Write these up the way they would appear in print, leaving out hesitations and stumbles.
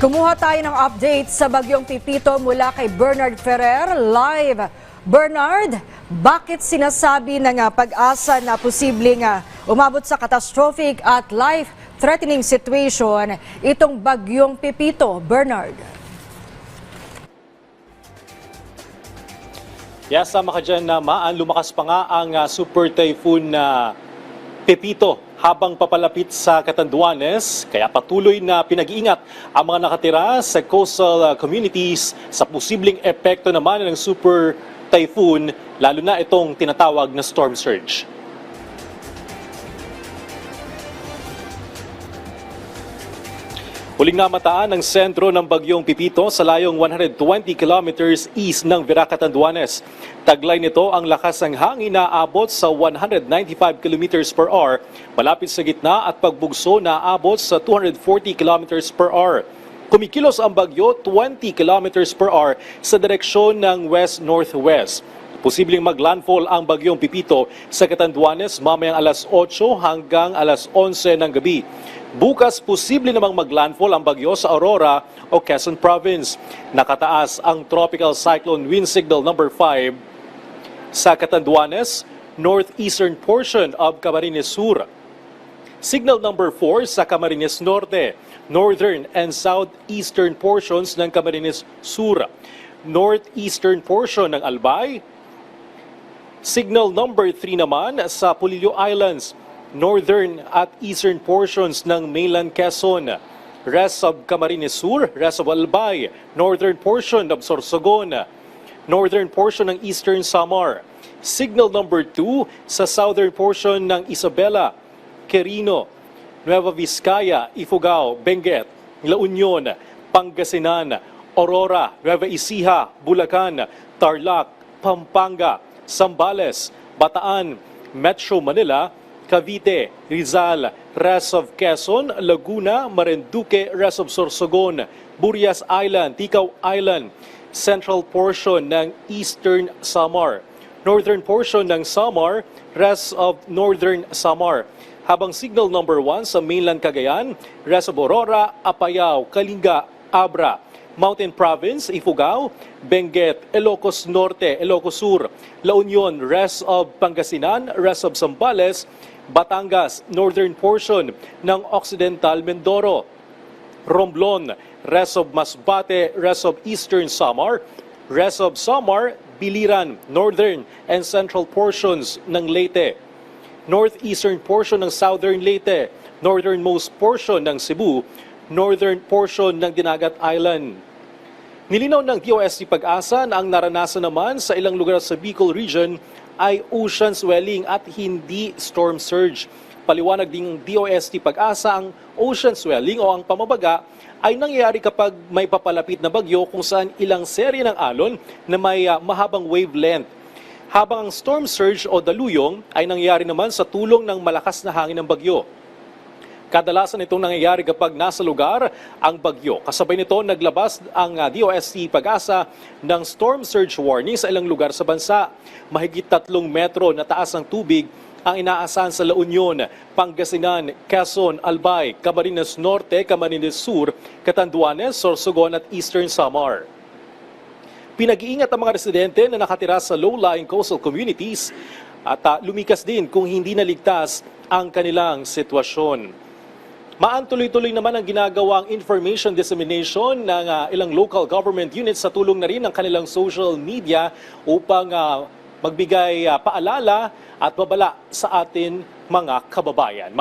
Kumuha tayo ng update sa bagyong Pipito mula kay Bernard Ferrer live. Bernard, bakit sinasabi ng pag-asa na posibleng umabot sa catastrophic at life-threatening situation itong bagyong Pipito? Bernard. Yes, sama ka dyan na lumakas pa nga ang super typhoon na Pipito habang papalapit sa Catanduanes, kaya patuloy na pinag-iingat ang mga nakatira sa coastal communities sa posibleng epekto naman ng super typhoon, lalo na itong tinatawag na storm surge. Huling namataan ng sentro ng bagyong Pipito sa layong 120 kilometers east ng Vera, Catanduanes. Taglay nito ang lakas ng hangin na abot sa 195 kilometers per hour, malapit sa gitna at pagbugso na abot sa 240 kilometers per hour. Kumikilos ang bagyo 20 kilometers per hour sa direksyon ng west-northwest. Posibleng maglandfall ang bagyong Pipito sa Catanduanes mamayang alas 8 hanggang alas 11 ng gabi. Bukas, posible namang maglandfall ang bagyo sa Aurora o Quezon Province. Nakataas ang Tropical Cyclone Wind Signal number 5 sa Catanduanes, northeastern portion of Camarines Sur. Signal number 4 sa Camarines Norte, northern and southeastern portions ng Camarines Sur. Northeastern portion ng Albay. Signal number 3 naman sa Polillo Islands, northern at eastern portions ng mainland Quezon, rest of Camarines Sur, rest of Albay, northern portion of Sorsogon, northern portion ng eastern Samar. Signal number 2 sa southern portion ng Isabela, Quirino, Nueva Vizcaya, Ifugao, Benguet, La Union, Pangasinan, Aurora, Nueva Ecija, Bulacan, Tarlac, Pampanga, Zambales, Bataan, Metro Manila, Cavite, Rizal, rest of Quezon, Laguna, Marinduque, rest of Sorsogon, Burias Island, Ticao Island, central portion ng Eastern Samar, northern portion ng Samar, rest of Northern Samar. Habang signal number 1 sa mainland Cagayan, rest of Aurora, Apayao, Kalinga, Abra, Mountain Province, Ifugao, Benguet, Ilocos Norte, Ilocos Sur, La Union, rest of Pangasinan, rest of Zambales, Batangas, northern portion ng Occidental Mindoro, Romblon, rest of Masbate, rest of Eastern Samar, rest of Samar, Biliran, northern and central portions ng Leyte, northeastern portion ng Southern Leyte, northernmost portion ng Cebu, northern portion ng Dinagat Island. Nilinaw ng DOST Pag-asa na ang naranasan naman sa ilang lugar sa Bicol region ay ocean swelling at hindi storm surge. Paliwanag din ng DOST Pag-asa, ang ocean swelling o ang pamabaga ay nangyayari kapag may papalapit na bagyo kung saan ilang serye ng alon na may mahabang wavelength. Habang ang storm surge o daluyong ay nangyayari naman sa tulong ng malakas na hangin ng bagyo. Kadalasan itong nangyayari kapag nasa lugar ang bagyo. Kasabay nito, naglabas ang DOST Pag-asa ng storm surge warning sa ilang lugar sa bansa. Mahigit 3 metro na taas ng tubig ang inaasahan sa La Union, Pangasinan, Quezon, Albay, Camarines Norte, Camarines Sur, Catanduanes, Sorsogon at Eastern Samar. Pinag-iingat ang mga residente na nakatira sa low-lying coastal communities at lumikas din kung hindi naligtas ang kanilang sitwasyon. Tuloy-tuloy naman ang ginagawang information dissemination ng ilang local government units sa tulong na rin ng kanilang social media upang magbigay paalala at babala sa atin mga kababayan.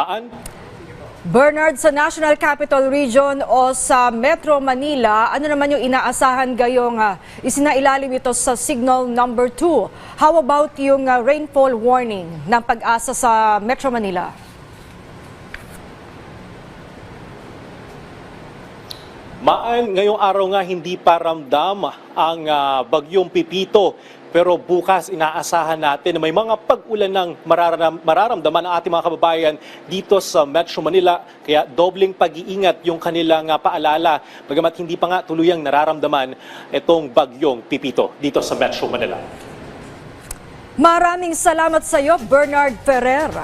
Bernard, sa National Capital Region o sa Metro Manila, ano naman yung inaasahan gayong isinailalim ito sa signal number 2? How about yung rainfall warning ng Pag-asa sa Metro Manila? Ngayong araw nga hindi pa ramdam ang bagyong Pipito, pero bukas inaasahan natin na may mga pag-ulan ng mararamdaman ng ating mga kababayan dito sa Metro Manila. Kaya dobling pag-iingat yung kanilang paalala, bagamat hindi pa nga tuluyang nararamdaman itong bagyong Pipito dito sa Metro Manila. Maraming salamat sa iyo, Bernard Ferrer.